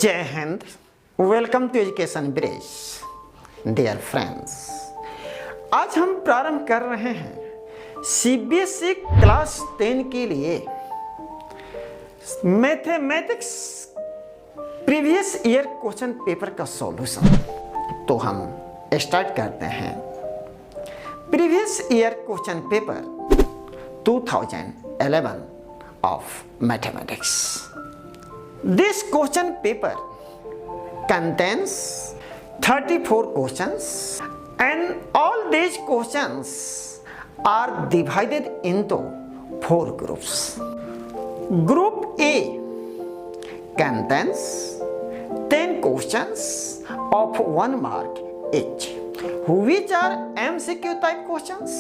जय Hind. Welcome to education bridge. Dear friends, आज हम प्रारंभ कर रहे हैं सीबीएसई क्लास 10 के लिए mathematics previous year question paper का सॉल्यूशन। तो हम स्टार्ट करते हैं previous year question paper 2011 of mathematics. This question paper contains 34 questions and all these questions are divided into 4 groups. Group A contains 10 questions of 1 mark each, which are MCQ type questions,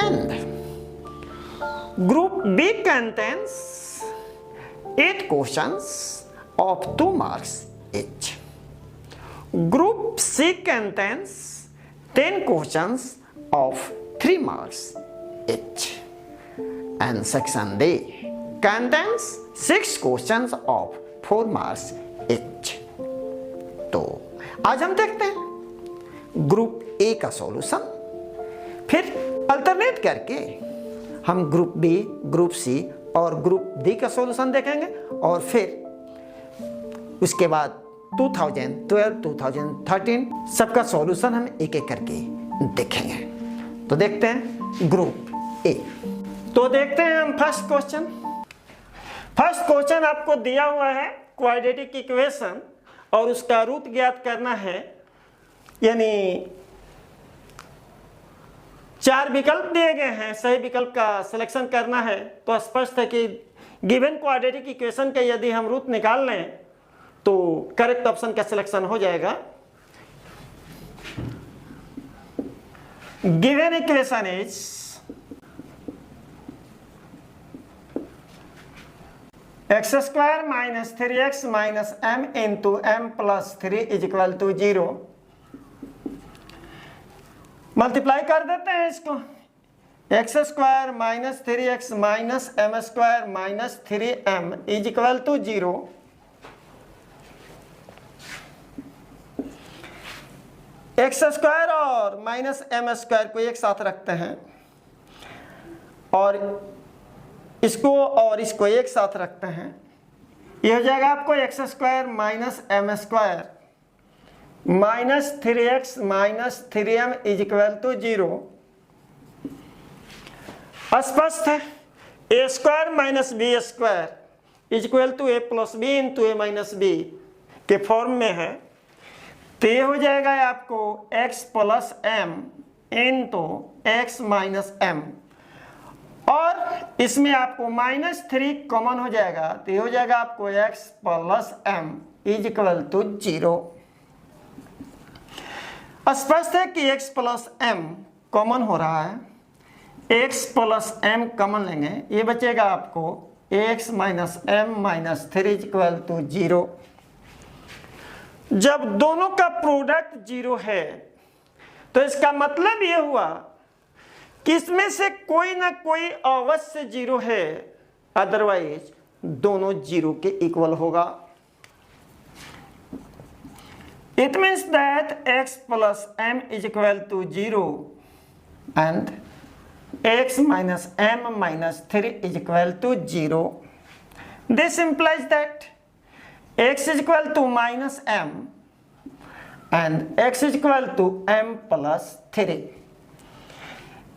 and Group B contains 8 questions of 2 marks each. Group C contains 10 questions of 3 marks each. And Section D contains 6 questions of 4 marks each. तो आज हम देखते हैं group A का solution, फिर alternate करके हम group B, group C और ग्रुप डी का सॉल्यूशन देखेंगे और फिर उसके बाद 2012, 2013 सबका सॉल्यूशन हम एक एक करके देखेंगे। तो देखते हैं ग्रुप ए। तो देखते हैं हम फर्स्ट क्वेश्चन। फर्स्ट क्वेश्चन आपको दिया हुआ है क्वाड्रेटिक इक्वेशन और उसका रूट ज्ञात करना है, यानी 4 विकल्प दिए गए हैं, सही विकल्प का सिलेक्शन करना है। तो स्पष्ट है कि गिवन क्वाड्रेटिक इक्वेशन के यदि हम रूट निकाल लें तो करेक्ट ऑप्शन का सिलेक्शन हो जाएगा। Given equation is x² - 3x - m × m + 3 = 0। Multiply कर देते हैं इसको। x² - 3x - m² - 3m = 0। x² और -m² को एक साथ रखते हैं और इसको एक साथ रखते हैं। ये हो जाएगा आपको x² - m² -3x - 3m = 0। स्पष्ट है a² - b² = a + b × a - b के फॉर्म में है। तो ये हो जाएगा आपको x + m × x - m और इसमें आपको -3 कॉमन हो जाएगा। तो ये हो जाएगा आपको x + m = 0। स्पष्ट है कि x + m कॉमन हो रहा है। x + m कॉमन लेंगे, ये बचेगा आपको x - m - 3 = 0। जब दोनों का प्रोडक्ट 0 है तो इसका मतलब ये हुआ कि इसमें से कोई ना कोई अवश्य 0 है, अदरवाइज दोनों 0 के इक्वल होगा। It means that x + m = 0 and x - m - 3 = 0. This implies that x = -m and x = m + 3.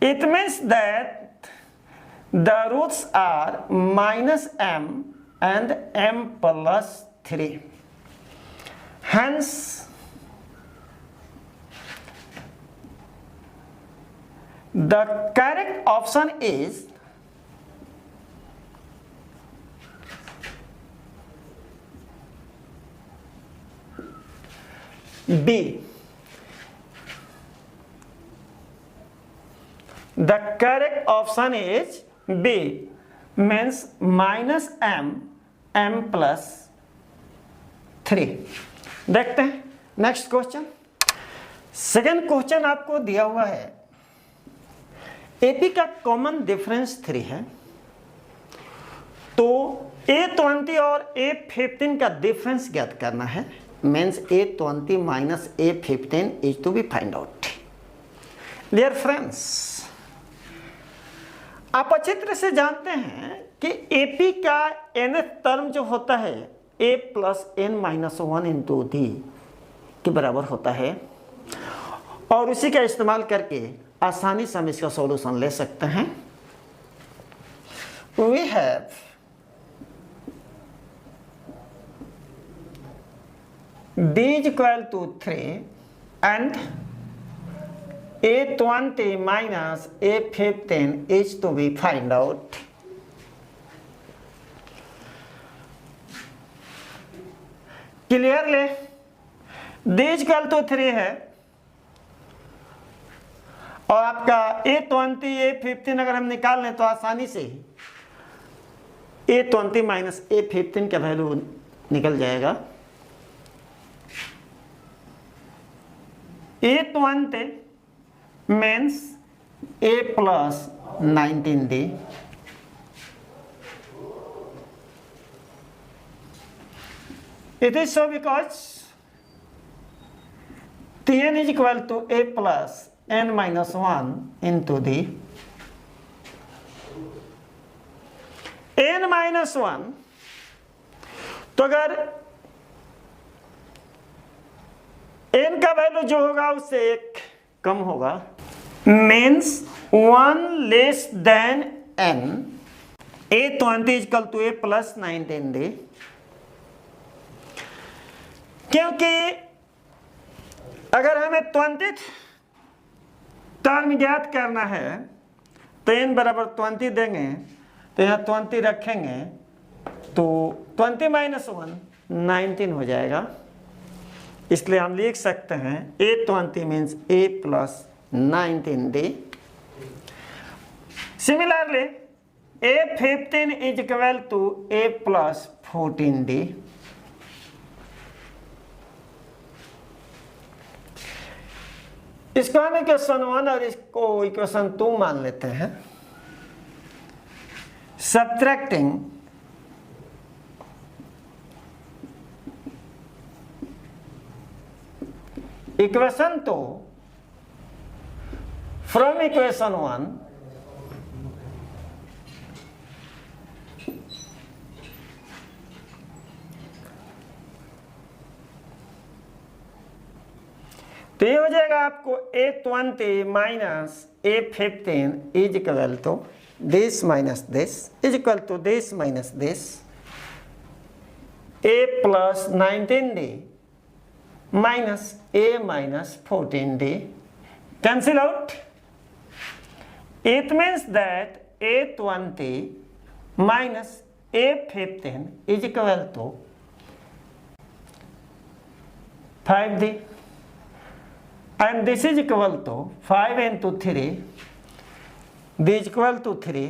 It means that the roots are -m and m + 3. Hence, the correct option is B. The correct option is B, means -m, m + 3. देखते हैं next question. Second question आपको दिया हुआ है AP का common difference 3 है। तो A20 और A15 का डिफरेंस ज्ञात करना है, means A20 minus A15 is to be find out. Dear friends, आप अच्छी तरह से जानते हैं कि AP का nth टर्म जो होता है A plus n minus 1 into D के बराबर होता है, और उसी का इस्तेमाल करके आसानी से हम इसका सॉल्यूशन ले सकते हैं। We have D is equal to 3 and A20 minus A15 is to be find out. Clearly, D is equal to 3 है और आपका A20 A15 अगर हम निकाल लें तो आसानी से A20 माइनस A15 का वैल्यू निकल जाएगा। A20 means A plus 19D it is so because Tn is equal to A plus n minus 1 into D n minus 1, तो अगर n का वैल्यू जो होगा उससे एक कम होगा, means 1 less than n, A20 is equal to A plus 19D, क्योंकि अगर हमें 20th टर्म ज्ञात करना है तो n बराबर 20 देंगे, तो यहाँ 20 रखेंगे तो 20 माइनस 1 19 हो जाएगा। इसलिए हम लिख सकते हैं A20 means A plus 19D। Similarly A15 is equal to A plus 14D। इसको हम इक्वेशन 1 और इसको इक्वेशन 2 मान लेते हैं। सब्ट्रैक्टिंग इक्वेशन 2 फ्रॉम इक्वेशन 1, तो ये हो जाएगा आपको A20 minus A15 is equal to this minus this is equal to this minus this A plus 19D minus A minus 14D cancel out. It means that A20 minus A15 is equal to 5D and this is equal to 5 into 3, D is equal to 3,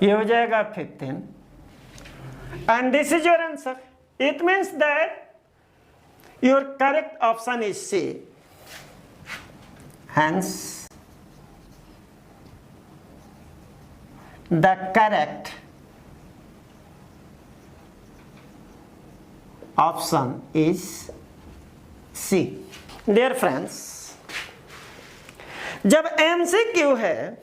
ये हो जाएगा 15 and this is your answer. It means that your correct option is C. Hence, the correct option is C. Dear friends, जब MCQ है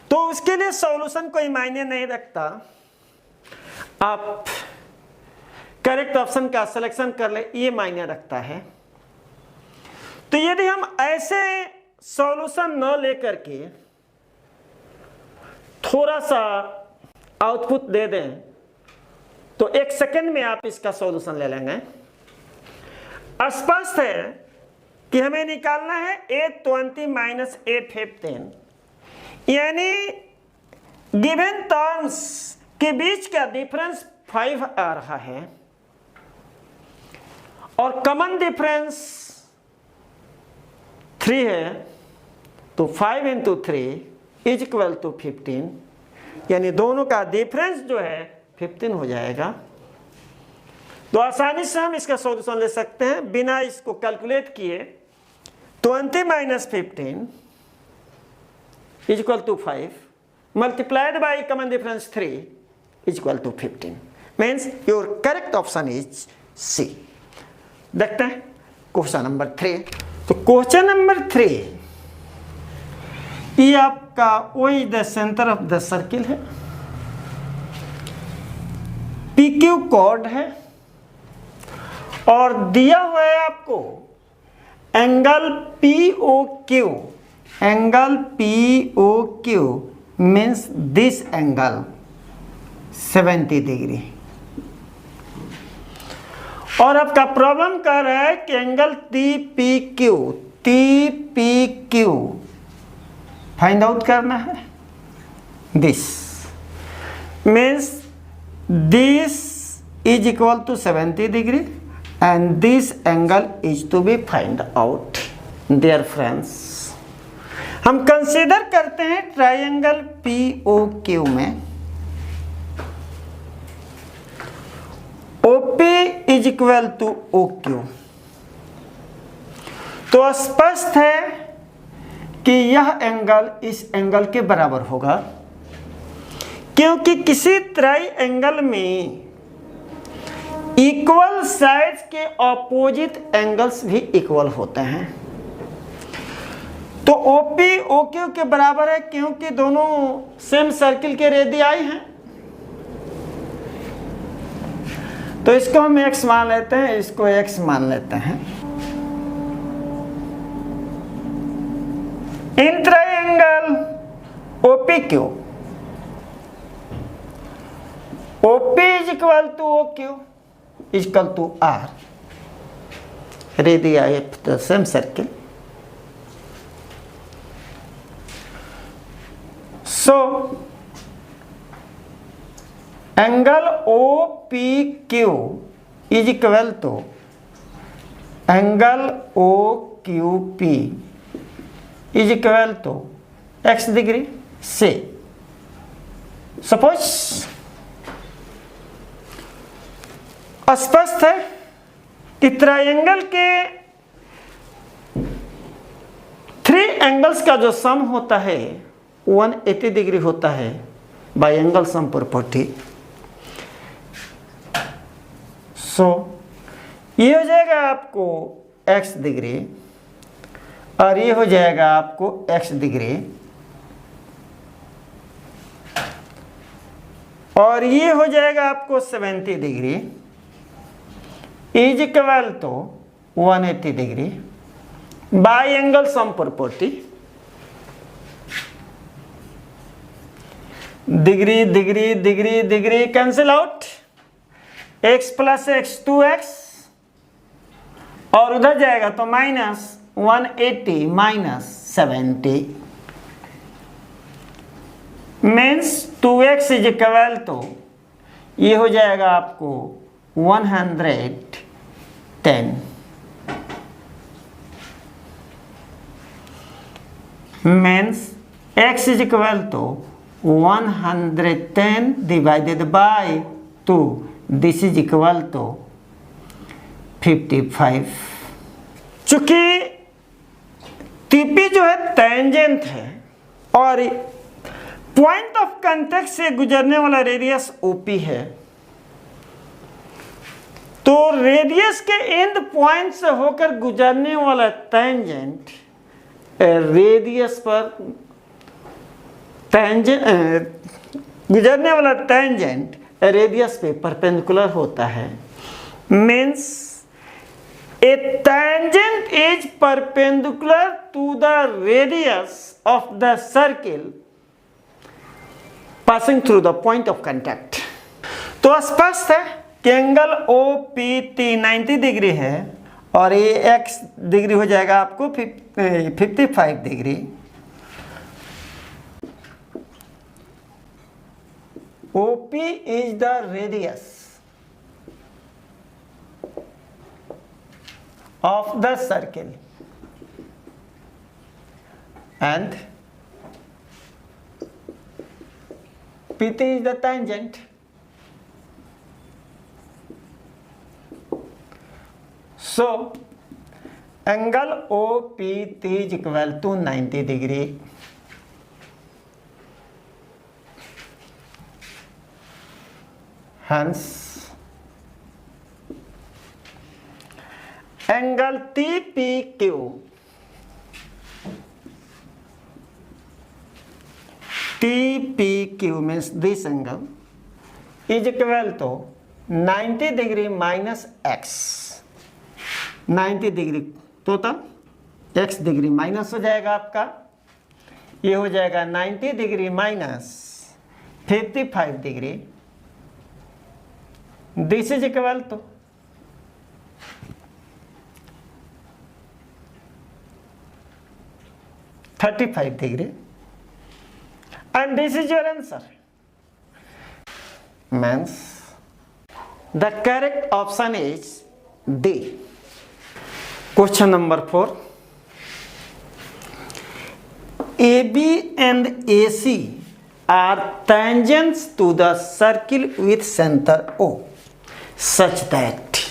तो उसके लिए solution कोई मायने नहीं रखता, आप करेक्ट ऑप्शन का सिलेक्शन कर ले ये मायने रखता है। तो यदि हम ऐसे सॉल्यूशन न लेकर के थोड़ा सा आउटपुट दे दें तो 1 सेकंड में आप इसका सॉल्यूशन ले लेंगे। स्पष्ट है कि हमें निकालना है A20 माइनस A15, यानी गिवन टर्म्स के बीच का डिफरेंस 5 आ रहा है और कॉमन डिफरेंस 3 है, तो 5 into 3 इज इक्वल टू 15, यानी दोनों का डिफरेंस जो है 15 हो जाएगा। तो आसानी से हम इसका सॉल्यूशन ले सकते हैं बिना इसको कैलकुलेट किए। 20 minus 15 is equal to 5 multiplied by common difference 3 is equal to 15. Means your correct option is C. देखते हैं क्वेश्चन नंबर 3. तो क्वेश्चन नंबर 3 ये आपका O is the center of the circle है, PQ कोड है और दिया हुआ है आपको angle POQ. Angle POQ means this angle 70 degree. और आपका प्रॉब्लम कर रहा है कि एंगल TPQ फाइंड आउट करना है. This means this is equal to 70 degree and this angle is to be find out. Dear friends, हम कंसीडर करते हैं ट्राइंगल POQ में OP is equal to OQ. तो स्पष्ट है कि यह एंगल इस एंगल के बराबर होगा, क्योंकि किसी ट्राइंगल में इक्वल साइड्स के ऑपोजिट एंगल्स भी इक्वल होते हैं. तो OP OQ के बराबर है क्योंकि दोनों सेम सर्किल के रेडियाई हैं. तो इसको हम x मान लेते हैं, इसको x मान लेते हैं. In triangle OPQ OP is equal to OQ is equal to R, radii of the same circle. So angle OPQ is equal to angle OQP is equal to x degree से. Suppose स्पष्ट है कि triangle के 3 angles का जो सम होता है 180 degree होता है बाय एंगल सम प्रॉपर्टी. सो ये हो जाएगा आपको x डिग्री और ये हो जाएगा आपको x डिग्री और ये हो जाएगा आपको 70 degree is equal to 180 degree by angle sum property. Degree degree degree degree cancel out, x plus x 2x और उधर जाएगा तो minus 180 minus 70 means 2x is equal to ये हो जाएगा आपको 110 means x is equal to 110 divided by 2. This is equal to 55. चूंकि TP जो है टेंजेंट है और पॉइंट ऑफ कांटेक्ट से गुजरने वाला रेडियस OP है, तो रेडियस के एंड पॉइंट से होकर गुजरने वाला टेंजेंट रेडियस पर गुजरने वाला टेंजेंट रेडियस पे परपेंडिकुलर होता है. Means a tangent is perpendicular to the radius of the circle passing through the point of contact. तो स्पष्ट है कि एंगल OPT 90 डिग्री है और ये x डिग्री हो जाएगा आपको 55 degree. OP is the radius of the circle and PT is the tangent. So angle OPT is equal to 90 degree. Hence, angle TPQ means this angle is equal to 90 degree minus x. 90 degree total x degree minus हो जाएगा आपका, ये हो जाएगा 90 degree minus 55 degree. This is equal to 35 degree, and this is your answer. Means the correct option is D. Question number 4. AB and AC are tangents to the circle with center O, such that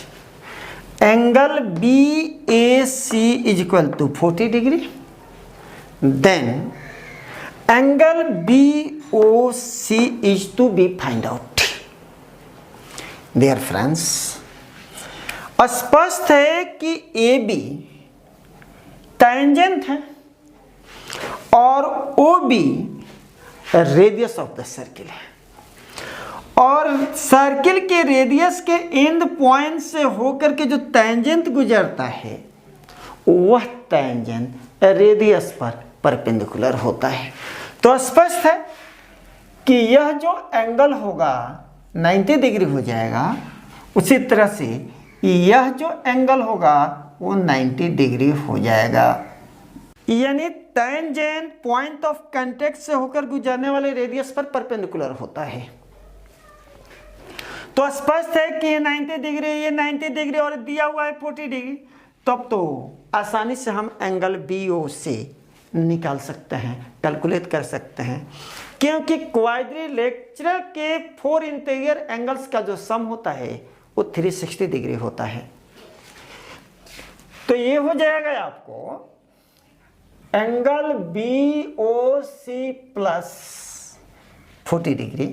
angle BAC is equal to 40 degree. Then angle BOC is to be find out. Dear friends, स्पष्ट है कि AB tangent है और OB radius of the circle है, और circle के radius के and point से होकर के जो टेंजेंट गुजरता है वह टेंजेंट रेडियस पर परपेंडिकुलर होता है. तो स्पष्ट है कि यह जो एंगल होगा 90 डिग्री हो जाएगा, उसी तरह से यह जो एंगल होगा वो 90 डिग्री हो जाएगा. यानी टेंजेंट पॉइंट ऑफ कांटेक्ट से होकर गुजरने वाले रेडियस पर परपेंडिकुलर होता है. तो स्पष्ट है कि ये 90 डिग्री, ये 90 डिग्री और दिया हुआ है 40 डिग्री. तब तो आसानी से हम एंगल BOC निकाल सकते हैं, कैलकुलेट कर सकते हैं, क्योंकि क्वाड्रिलेटरल के 4 इंटीरियर एंगल्स का जो सम होता है वो 360 डिग्री होता है. तो ये हो जाएगा आपको angle BOC plus 40 degree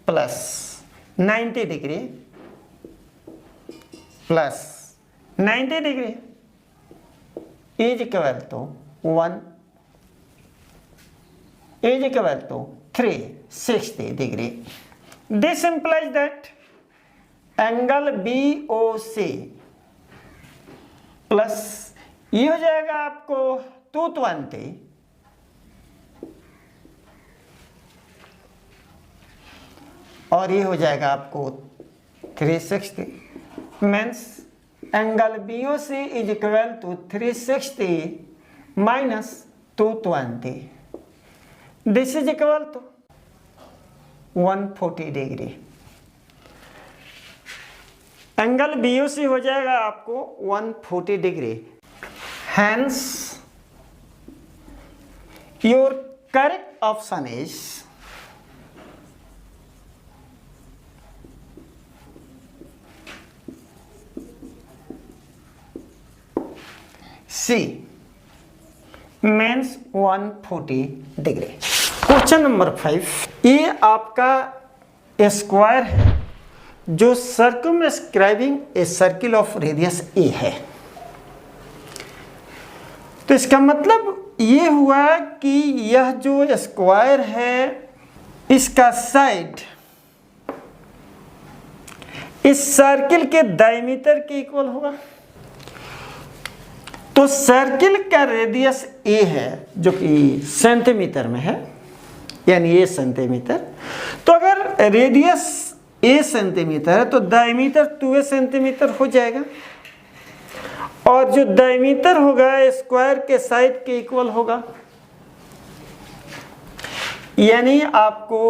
plus 90 degree plus 90 degree is equal to 1 is equal to 360 degree. This implies that angle BOC plus ये हो जाएगा आपको 220 और ये हो जाएगा आपको 360. Means angle BOC is equal to 360 minus 220. This is equal to 140 degree. Angle BOC हो जाएगा आपको 140 degree. Hence, your correct option is C, means 140 degree. Question number 5. ये आपका स्क्वायर है जो circumscribing a circle of radius A है. तो इसका मतलब ये हुआ कि यह जो स्क्वायर है इसका साइड इस सर्किल के डायमीटर के इक्वल होगा. तो सर्किल का रेडियस A है जो कि सेंटीमीटर में है, यानी ये सेंटीमीटर. तो अगर रेडियस A सेंटीमीटर है तो डायमीटर 2A सेंटीमीटर हो जाएगा, और जो डायमीटर होगा स्क्वायर के साइड के इक्वल होगा. यानी आपको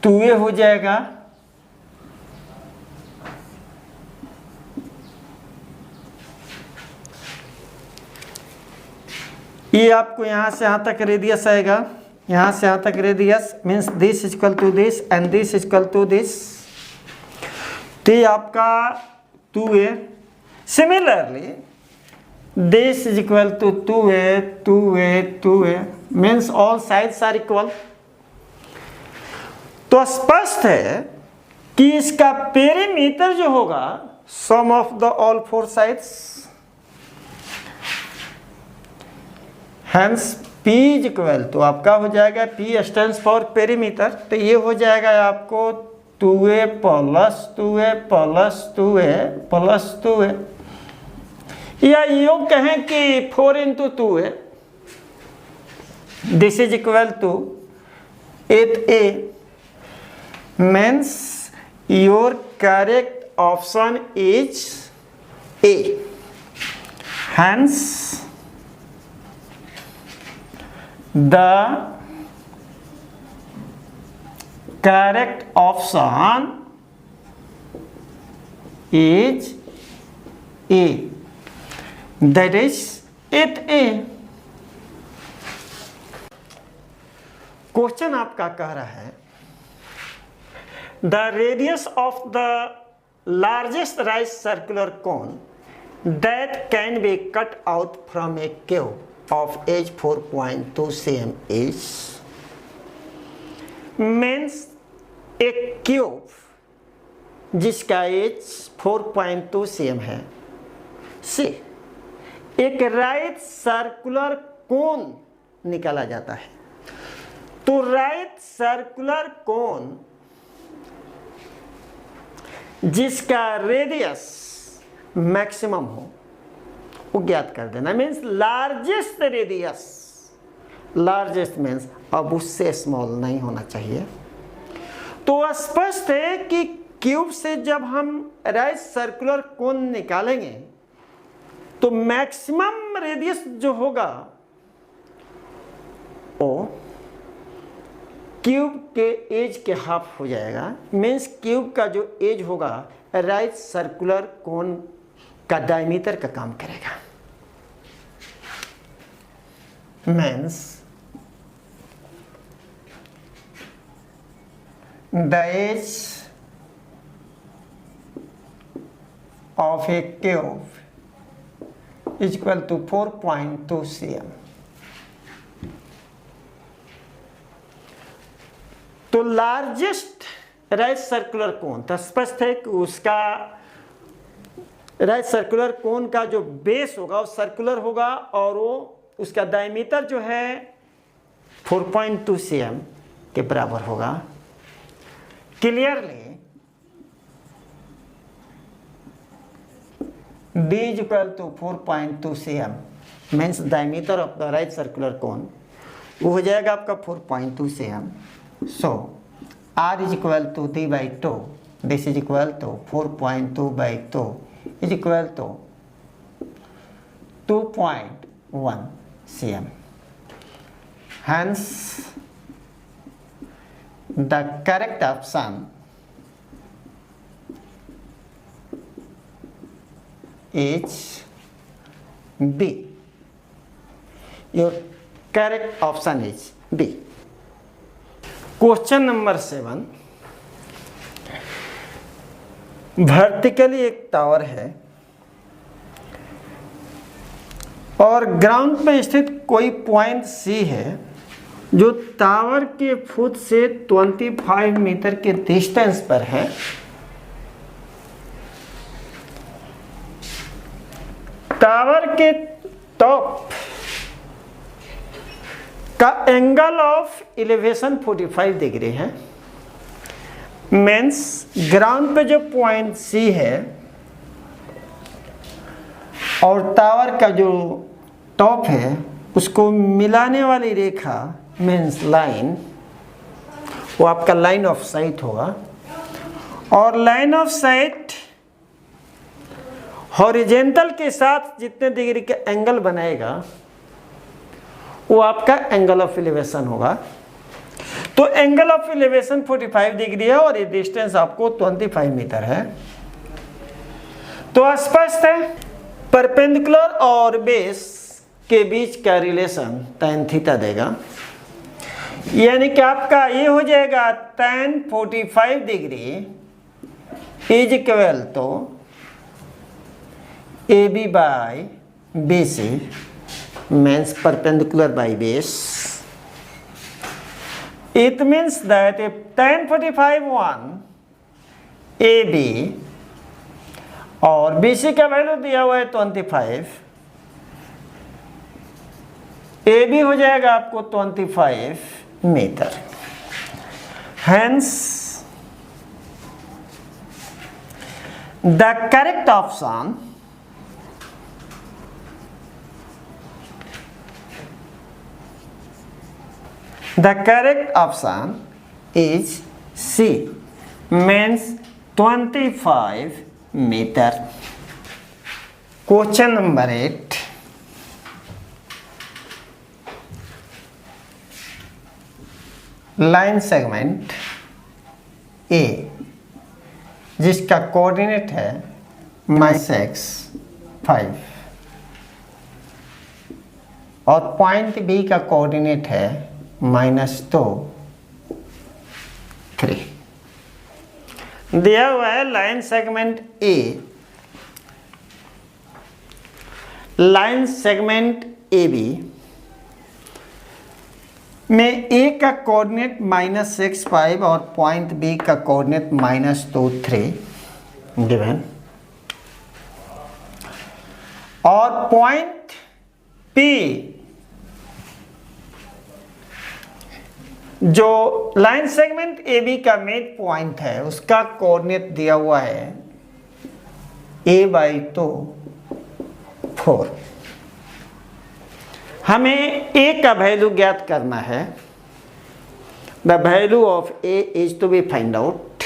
2A हो जाएगा ये आपको यहां से यहां तक रेडियस आएगा, यहां से यहां तक radius means this is equal to this and this is equal to this. तो ये आपका 2A. Similarly, this is equal to 2A means all sides are equal. तो स्पष्ट है कि इसका पेरीमीटर जो होगा sum of the all four sides, hence P is equal तो आपका हो जाएगा P स्टैंड्स फॉर पेरीमीटर, तो ये हो जाएगा आपको 2a plus 2a plus 2a plus 2a, या यूँ कहें कि 4 into 2a, this is equal to 8a, means your correct option is A. Hence the correct option is A. That is 8A. Question आपका कह रहा है the radius of the largest right circular cone that can be cut out from a cube of edge 4.2 cm is, means a cube जिसका edge 4.2 cm है से एक right circular कोन निकाला जाता है। तो राइट सर्कुलर कोन जिसका रेडियस मैक्सिमम हो वो ज्ञात कर देना, means largest radius, largest means अब उससे स्मॉल नहीं होना चाहिए। तो स्पष्ट है कि क्यूब से जब हम राइट सर्कुलर कोन निकालेंगे तो मैक्सिमम रेडियस जो होगा वो क्यूब के एज के हाफ हो जाएगा, मीन्स क्यूब का जो एज होगा राइट सर्कुलर कोन का डायमीटर का काम करेगा। Means the edge of a cube is equal to 4.2 cm। तो लार्जेस्ट राइट सर्कुलर कोन, तो स्पष्ट है कि उसका राइट सर्कुलर कोन का जो बेस होगा वो सर्कुलर होगा और वो उसका डायमीटर जो है 4.2 cm के बराबर होगा। Clearly D is equal to 4.2 cm means diameter of the right circular कोन वो हो जाएगा आपका 4.2 cm। So R is equal to D by 2, this is equal to 4.2 by 2 is equal to 2.1 cm. Hence the correct option is B. Your correct option is B. Question number 7, vertically एक tower है और ground पे स्थित कोई point C है जो tower के foot से 25 मीटर के डिस्टेंस पर है। टावर के टॉप का एंगल ऑफ एलिवेशन 45 डिग्री है, मीन्स ग्राउंड पे जो पॉइंट C है और टावर का जो टॉप है उसको मिलाने वाली रेखा मीन्स लाइन वो आपका लाइन ऑफ साइट होगा, और लाइन ऑफ साइट हॉरिजेंटल के साथ जितने डिग्री का एंगल बनाएगा वो आपका एंगल ऑफ एलिवेशन होगा। तो एंगल ऑफ एलिवेशन 45 डिग्री है और ये डिस्टेंस आपको 25 मीटर है। तो स्पष्ट है परपेंडिकुलर और बेस के बीच का रिलेशन tan थीटा देगा, यानी कि आपका ये हो जाएगा tan 45 डिग्री इज इक्वल तो AB by BC means perpendicular by base It means that if tan 45 1 AB और BC का वैल्यू दिया हुआ है 25, AB हो जाएगा आपको 25 metre. Hence the correct option is C, means 25 metre. Question number 8, line segment A जिसका कोऑर्डिनेट है -5 और पॉइंट बी का कोऑर्डिनेट है -2 3 दिया हुआ है line segment A. Line segment A B में ए का कोऑर्डिनेट -6 और पॉइंट बी का कोऑर्डिनेट -2 3 गिवन, और पॉइंट पी जो लाइन सेगमेंट ए बी का मिड पॉइंट है उसका कोऑर्डिनेट दिया हुआ है a/2 4। हमें a का वैल्यू ज्ञात करना है। The value of a is to be find out.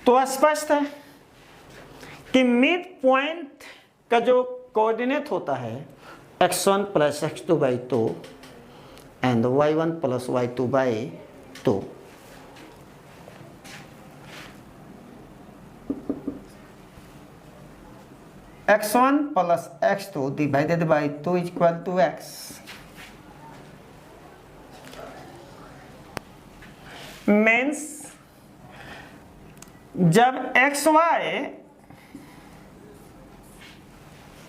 तो स्पष्ट है कि मिड पॉइंट का जो कोऑर्डिनेट होता है x1 + x2/2 and y1 + y2/2। x1 + x2 divided by 2 is equal to x। means जब xy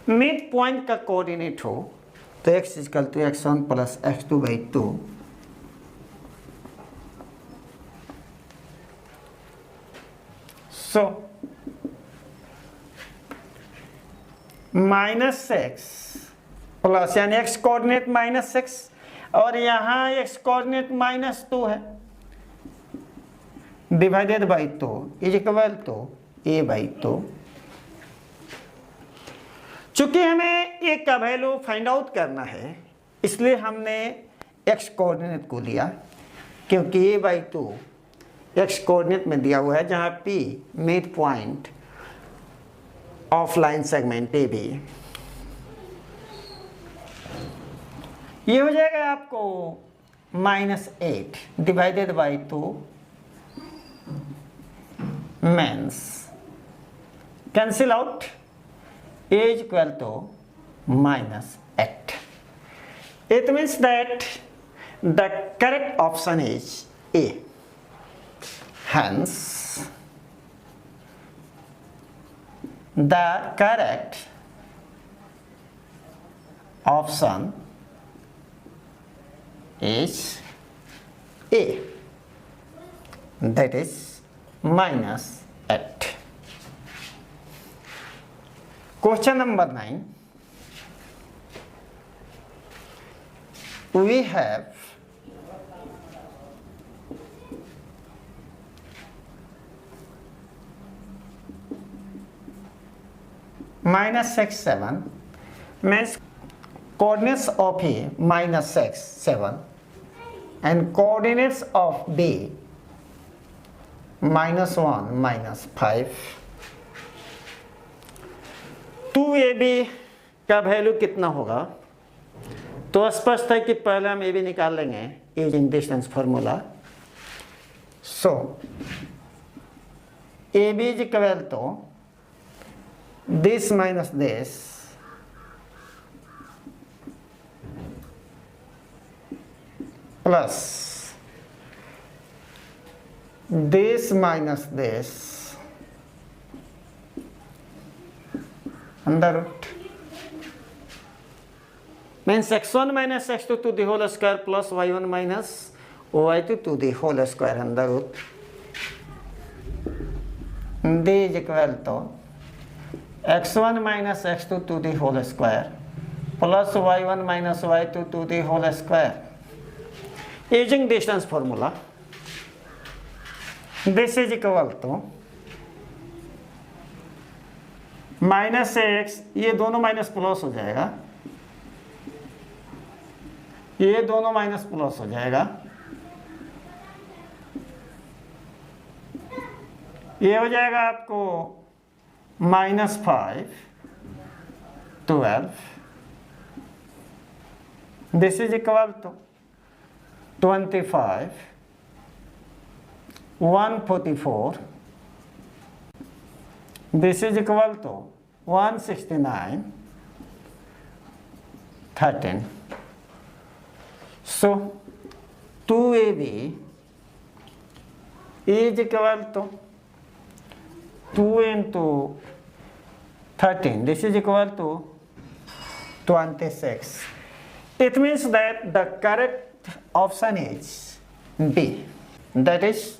मिड पॉइंट का कोऑर्डिनेट हो तो x is equal to x1 + x2/2। So -6 plus यानी x कोऑर्डिनेट -6 और यहाँ x कोऑर्डिनेट -2 है divided by 2 is equal to a/2। चूंकि हमें a का वैल्यू फाइंड आउट करना है इसलिए हमने x कोऑर्डिनेट को लिया, क्योंकि a/2 x कोऑर्डिनेट में दिया हुआ है जहां p mid point of line segment A B. ये हो जाएगा आपको -8 divided by 2 means cancel out a is equal to -8. It means that the correct option is A. Hence, the correct option is A. That is -8. Question number 9. We have -6 7 means coordinates of A -6 7 and coordinates of B -1 -5। 2ab का value कितना होगा? तो स्पष्ट है कि पहले हम ab निकाल लेंगे using distance formula. So ab is equal to this minus this plus this minus this under root means x1 minus x2 to the whole square plus y1 minus y2 to the whole square under root. D is equal to x1 minus x2 to the whole square plus y1 minus y2 to the whole square. Using distance formula, this is equal to minus x, ये दोनों minus plus हो जाएगा, ये दोनों minus plus हो जाएगा, ये हो जाएगा आपको -5 12. This is equal to 25 144. This is equal to 169 13. So 2AB is equal to 2 into 13. This is equal to 26. It means that the correct option is B, that is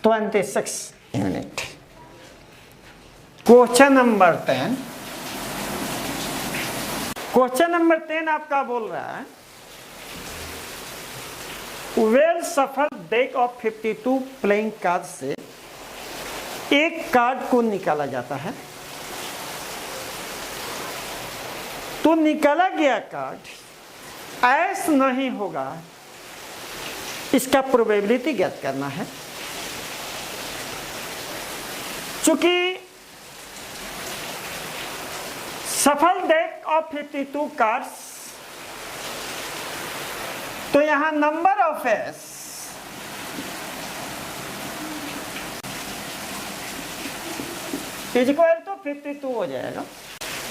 26 unit. Question number 10. Question number 10 आपका बोल रहा है well सफल deck of 52 playing card से एक card को निकाला जाता है, तो निकाला गया कार्ड ऐस नहीं होगा, इसका प्रोबेबिलिटी ज्ञात करना है. चूंकि सफल डेक ऑफ 52 कार्ड्स, तो यहां number of S is equal to 52 हो जाएगा.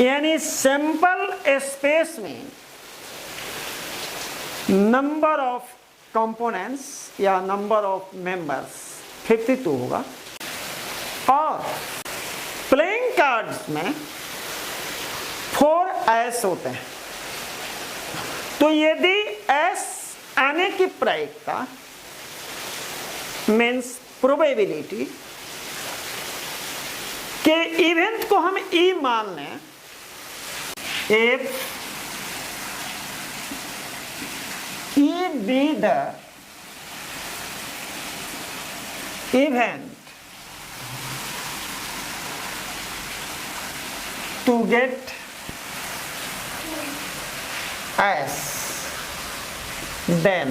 यानी सैंपल स्पेस में नंबर ऑफ कंपोनेंट्स या नंबर ऑफ मेंबर्स 52 होगा, और प्लेइंग कार्ड्स में 4 एस होते हैं. तो यदि एस आने की प्रायिकता मीन्स प्रोबेबिलिटी के इवेंट को हम ई मान लें, if E be the event to get S, then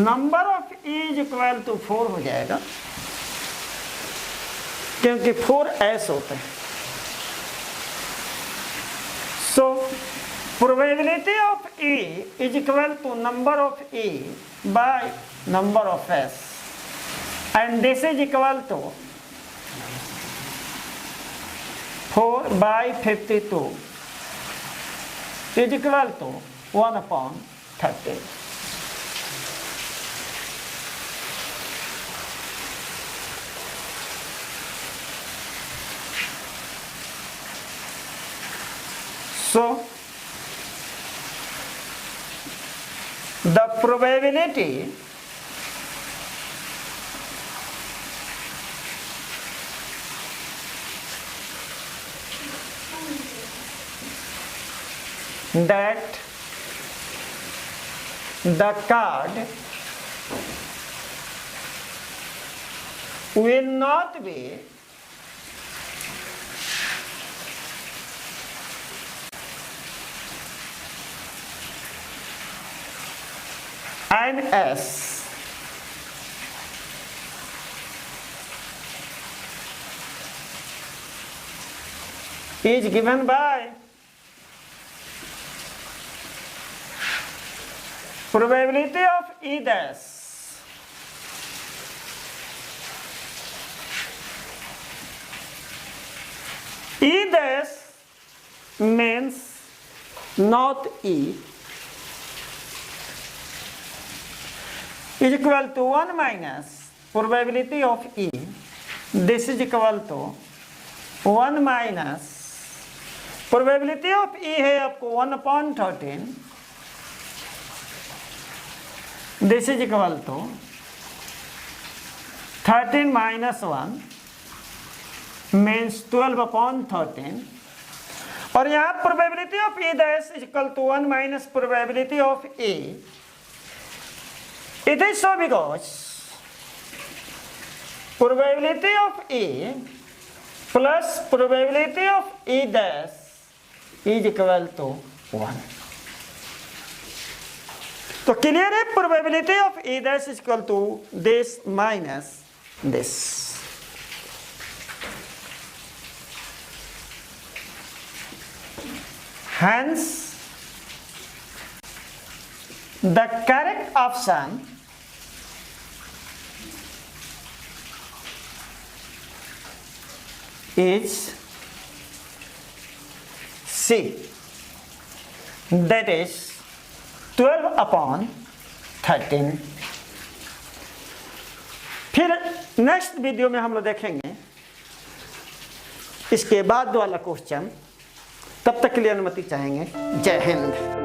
number of E is equal to 4 हो जाएगा, क्योंकि 4 S होते हैं. So probability of E is equal to number of E by number of S, and this is equal to 4 by 52 is equal to 1/30. So the probability that the card will not be an S is given by probability of E dash E dash means not E is equal to 1 minus probability of E. This is equal to 1 minus probability of E है आपको 1/13, this is equal to 13 - 1 means 12/13, और यहाँ probability of E dash is equal to 1 minus probability of A. It is so because probability of A plus probability of E dash is equal to 1. तो clear है, probability of E dash is equal to this minus this. Hence, the correct option is C, that is 12/13. फिर next video में हम लोग देखेंगे इसके बाद वाला क्वेश्चन. तब तक के लिए अनुमति चाहेंगे. जय हिंद.